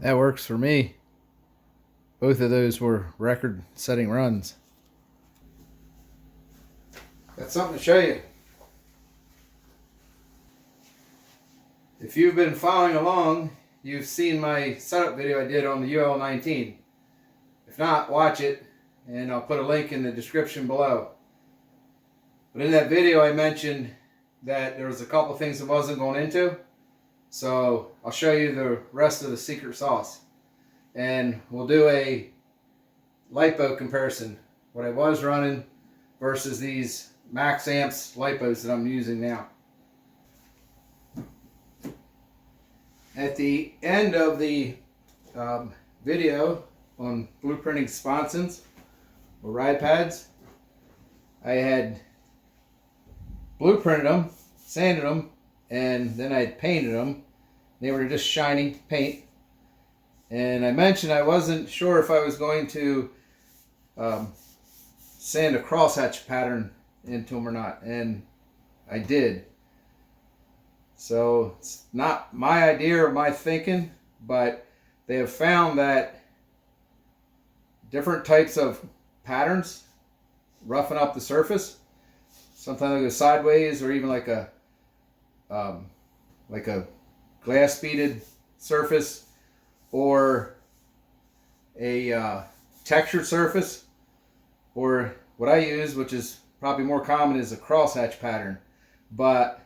That works for me. Both of those were record-setting runs. Got something to show you. If you've been following along, you've seen my setup video I did on the UL19. If not, watch it, and I'll put a link in the description below. But in that video I mentioned that there was a couple things I wasn't going into, so I'll show you the rest of the secret sauce. And we'll do a Lipo comparison, what I was running versus these max amps Lipos that I'm using now. At the end of the video on blueprinting sponsons or ride pads, I had blueprinted them, sanded them, and then I had painted them. They were just shiny paint. And I mentioned I wasn't sure if I was going to sand a crosshatch pattern into them or not, and I did. So it's not my idea or my thinking, but they have found that different types of patterns roughen up the surface. Sometimes they go sideways, or even like a glass beaded surface, or a textured surface, or what I use, which is probably more common, is a crosshatch pattern. But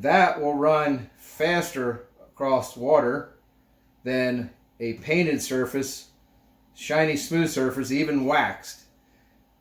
that will run faster across water than a painted surface, shiny smooth surface, even waxed.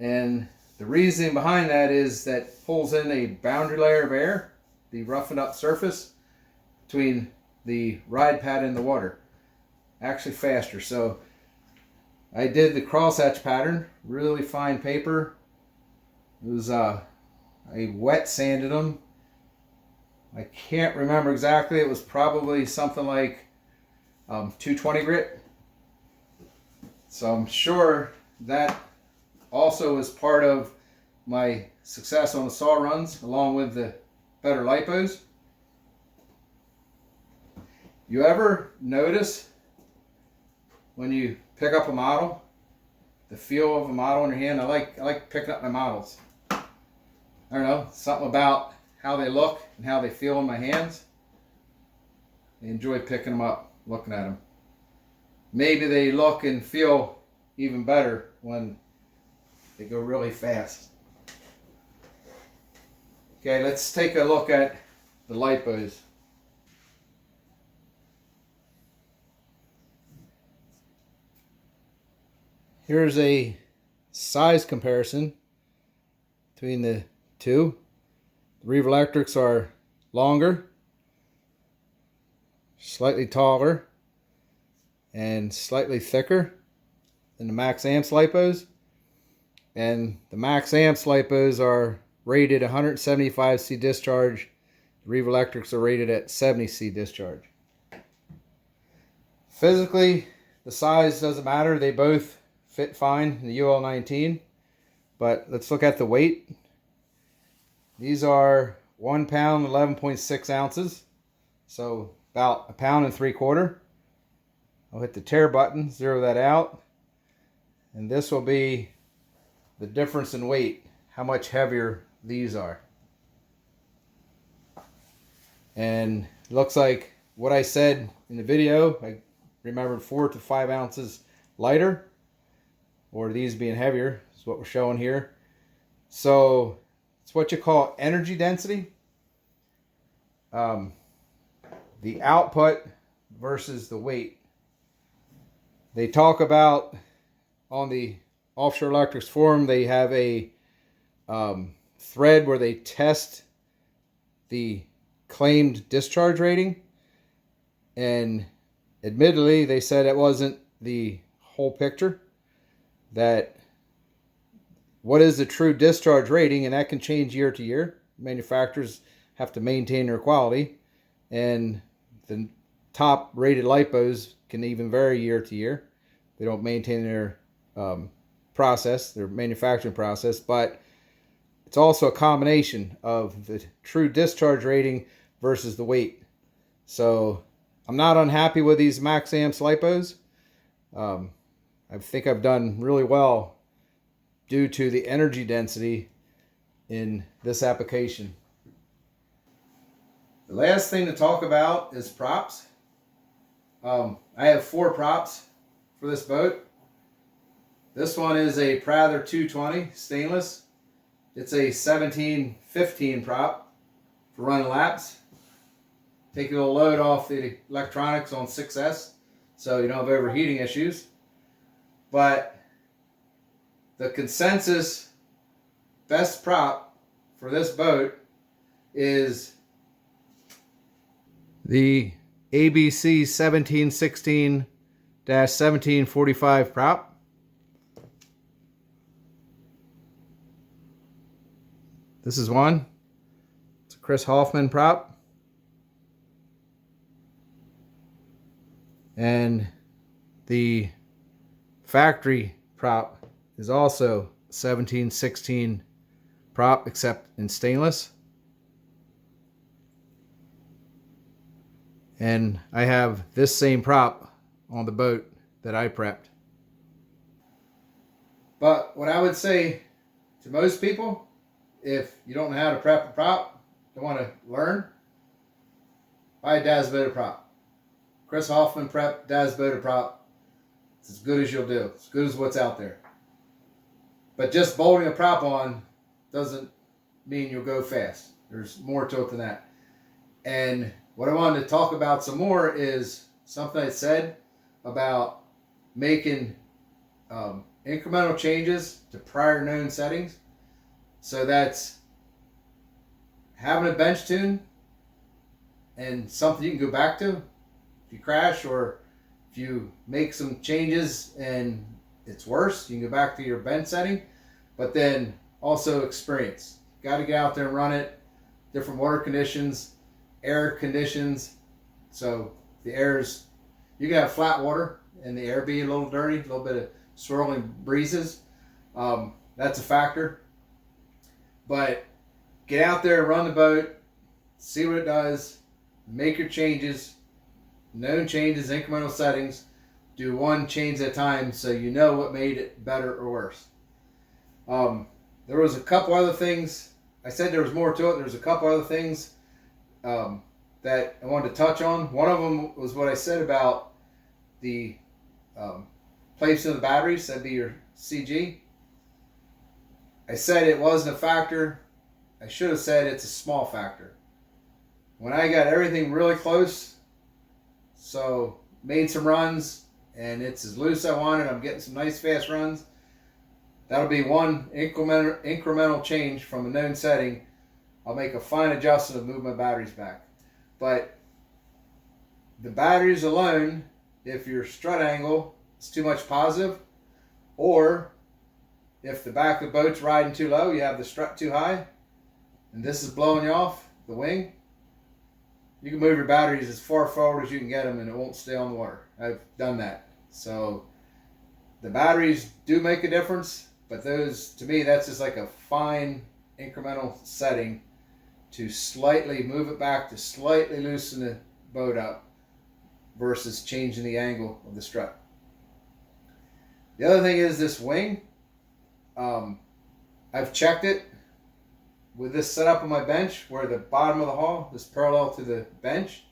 And the reasoning behind that is that pulls in a boundary layer of air, the roughened up surface, between the ride pad and the water. Actually faster. So I did the crosshatch pattern, really fine paper. It was I wet sanded them. I can't remember exactly. It was probably something like 220 grit. So I'm sure that also is part of my success on the saw runs, along with the better lipos. You ever notice when you pick up a model, the feel of a model in your hand? I like picking up my models. I don't know, something about how they look and how they feel in my hands. I enjoy picking them up, looking at them. Maybe they look and feel even better when they go really fast. Okay, let's take a look at the Lipos. Here's a size comparison between the two. The Reeve Electrics are longer, slightly taller, and slightly thicker than the Max Amps Lipos. And the Max Amps Lipos are rated 175C discharge. The Reeve Electrics are rated at 70C discharge. Physically, the size doesn't matter. They both fit fine in the UL19. But let's look at the weight. These are 1 pound, 11.6 ounces. So about 1.75 pounds. I'll hit the tare button, zero that out. And this will be the difference in weight, how much heavier these are. And it looks like what I said in the video, I remembered 4 to 5 ounces lighter, or these being heavier, is what we're showing here. So it's what you call energy density. The output versus the weight. They talk about on the Offshore Electrics forum, they have a thread where they test the claimed discharge rating, and admittedly they said it wasn't the whole picture. That what is the true discharge rating, and that can change year to year. Manufacturers have to maintain their quality, and the top rated lipos can even vary year to year. They don't maintain their process, their manufacturing process, but it's also a combination of the true discharge rating versus the weight. So I'm not unhappy with these max amps Lipos. I think I've done really well due to the energy density in this application. The last thing to talk about is props. I have 4 props for this boat. This one is a Prather 220 stainless. It's a 1715 prop for running laps. Take a little load off the electronics on 6S so you don't have overheating issues. But the consensus best prop for this boat is the ABC 1716-1745 prop. This is one. It's a Chris Hoffman prop. And the factory prop is also 1716 prop, except in stainless. And I have this same prop on the boat that I prepped. But what I would say to most people, if you don't know how to prep a prop, don't want to learn, buy a DAS boater prop. Chris Hoffman prep DAS boater prop. It's as good as you'll do. As good as what's out there. But just bolting a prop on doesn't mean you'll go fast. There's more to it than that. And what I wanted to talk about some more is something I said about making incremental changes to prior known settings. So that's having a bench tune and something you can go back to if you crash, or if you make some changes and it's worse, you can go back to your bench setting. But then also experience. You got to get out there and run it. Different water conditions, air conditions. So the air's, you can have flat water and the air be a little dirty, a little bit of swirling breezes. That's a factor. But get out there, run the boat, see what it does, make your changes, known changes, incremental settings. Do one change at a time so you know what made it better or worse. There was a couple other things. I said there was more to it. There's a couple other things that I wanted to touch on. One of them was what I said about the placement of the batteries. That'd be your CG. I said it wasn't a factor. I should have said it's a small factor. When I got everything really close, so made some runs, and it's as loose as I wanted, I'm getting some nice fast runs, that'll be one incremental change from a known setting. I'll make a fine adjustment to move my batteries back. But the batteries alone, if your strut angle is too much positive, or if the back of the boat's riding too low, you have the strut too high, and this is blowing you off the wing, you can move your batteries as far forward as you can get them and it won't stay on the water. I've done that. So the batteries do make a difference, but those, to me, that's just like a fine incremental setting to slightly move it back, to slightly loosen the boat up versus changing the angle of the strut. The other thing is this wing. I've checked it with this setup on my bench where the bottom of the hull is parallel to the bench,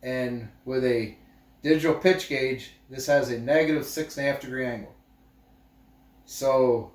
and with a digital pitch gauge, this has a negative 6.5 degree angle. So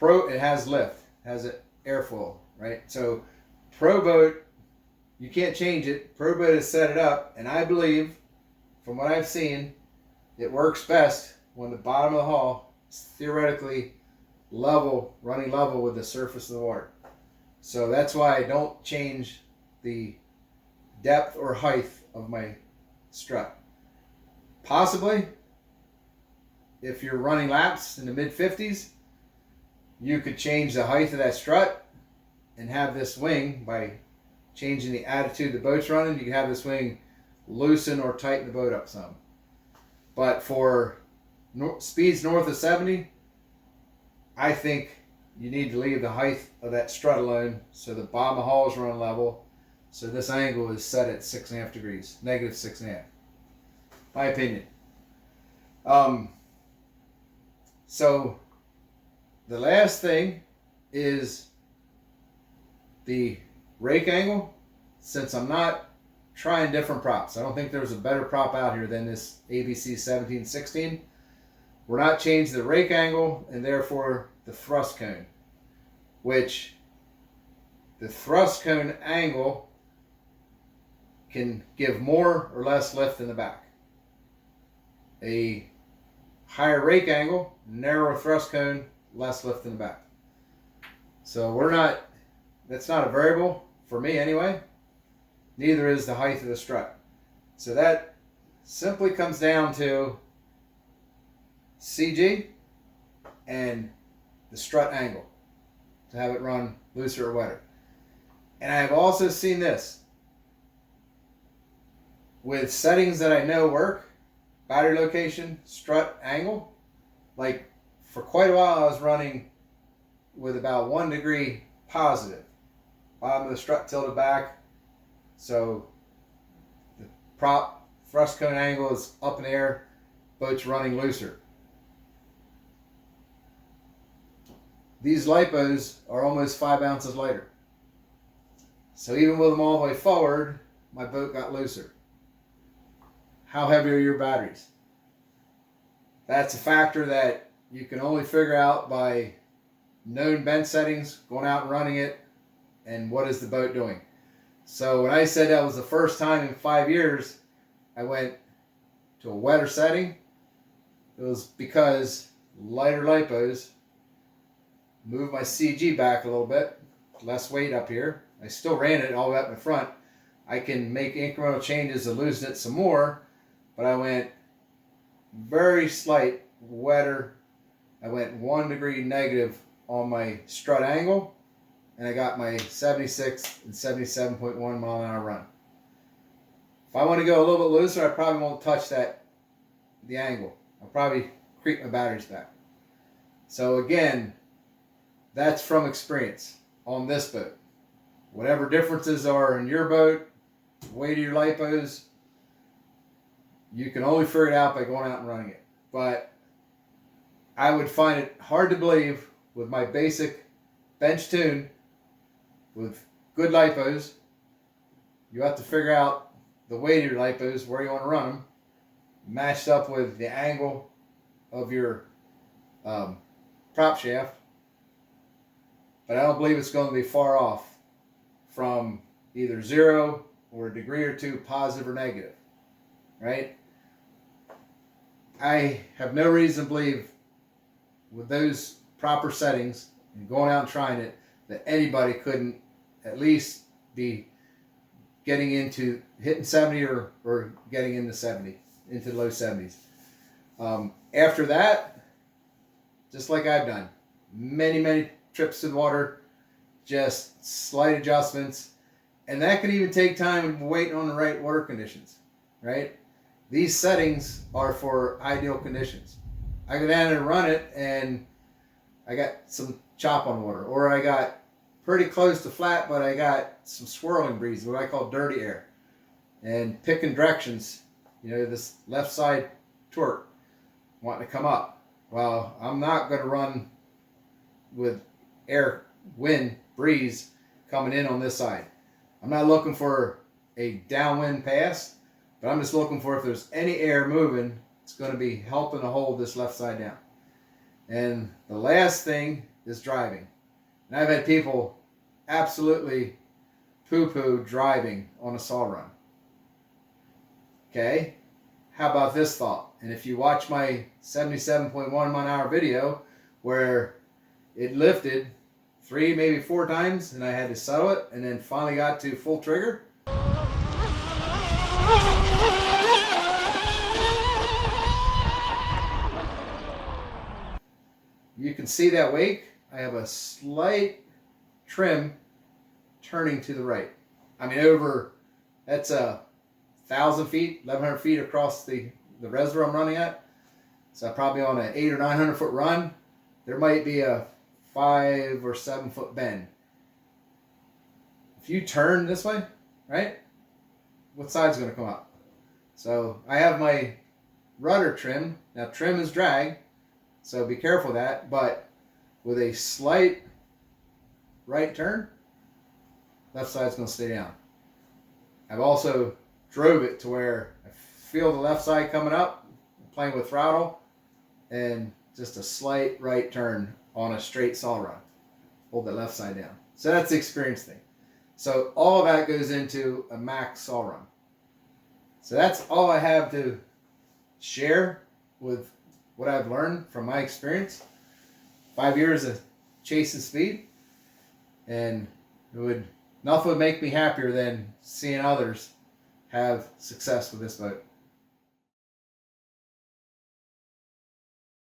it has lift, has an airflow, right? So PROBOAT, you can't change it. PROBOAT has set it up, and I believe, from what I've seen, it works best when the bottom of the hull is theoretically level, running level with the surface of the water. So that's why I don't change the depth or height of my strut. Possibly, if you're running laps in the mid-50s, you could change the height of that strut and have this wing, by changing the attitude the boat's running, you can have this wing loosen or tighten the boat up some. But for speeds north of 70, I think you need to leave the height of that strut alone so the bottom of the hull is running level. So this angle is set at 6.5 degrees, negative 6.5. My opinion. So the last thing is the rake angle. Since I'm not trying different props, I don't think there's a better prop out here than this ABC 1716. We're not changing the rake angle and therefore the thrust cone, which the thrust cone angle can give more or less lift in the back. A higher rake angle, narrower thrust cone, less lift in the back. So that's not a variable for me anyway. Neither is the height of the strut. So that simply comes down to CG and the strut angle to have it run looser or wetter. And I've also seen this with settings that I know work: battery location, strut angle. Like for quite a while I was running with about 1 degree positive. Bottom of the strut tilted back, so the prop thrust cone angle is up in the air, boat's running looser. These Lipos are almost 5 ounces lighter. So even with them all the way forward, my boat got looser. How heavy are your batteries? That's a factor that you can only figure out by known bench settings, going out and running it, and what is the boat doing. So when I said that was the first time in 5 years I went to a wetter setting, it was because lighter lipos moved my CG back a little bit, less weight up here. I still ran it all the way up in front. I can make incremental changes to loosen it some more, but I went very slight wetter. I went 1 degree negative on my strut angle, and I got my 76 and 77.1 mile an hour run. If I want to go a little bit looser, I probably won't touch the angle. I'll probably creep my batteries back. So again, that's from experience on this boat. Whatever differences are in your boat, weight of your lipos, you can only figure it out by going out and running it. But I would find it hard to believe with my basic bench tune with good lipos, you have to figure out the weight of your lipos, where you want to run them, matched up with the angle of your prop shaft. But I don't believe it's going to be far off from either 0 or a degree or 2 positive or negative, right? I have no reason to believe with those proper settings and going out and trying it that anybody couldn't at least be getting into hitting 70 or getting into 70, into the low 70s. After that, just like I've done, many trips to the water, just slight adjustments, and that can even take time waiting on the right water conditions, right? These settings are for ideal conditions. I go down and run it and I got some chop on water, or I got pretty close to flat, but I got some swirling breeze, what I call dirty air, and picking directions, this left side torque wanting to come up. Well, I'm not going to run with air, wind, breeze coming in on this side. I'm not looking for a downwind pass, but I'm just looking for if there's any air moving, it's going to be helping to hold this left side down. And the last thing is driving. And I've had people absolutely poo-poo driving on a saw run. Okay, how about this thought? And if you watch my 77.1 mile an hour video where it lifted 3, maybe 4 times, and I had to settle it, and then finally got to full trigger. You can see that wake. I have a slight trim turning to the right. I mean, that's 1,000 feet, 1,100 feet across the reservoir I'm running at. So probably on an 800 or 900 foot run, there might be a 5 or 7 foot bend. If you turn this way, right, what side's going to come up? So I have my rudder trim. Now trim is drag, so be careful of that, but with a slight right turn, left side's going to stay down. I've also drove it to where I feel the left side coming up, playing with throttle, and just a slight right turn on a straight saw run. Hold the left side down. So that's the experience thing. So all of that goes into a max saw run. So that's all I have to share with what I've learned from my experience. 5 years of chasing speed, and nothing would make me happier than seeing others have success with this boat.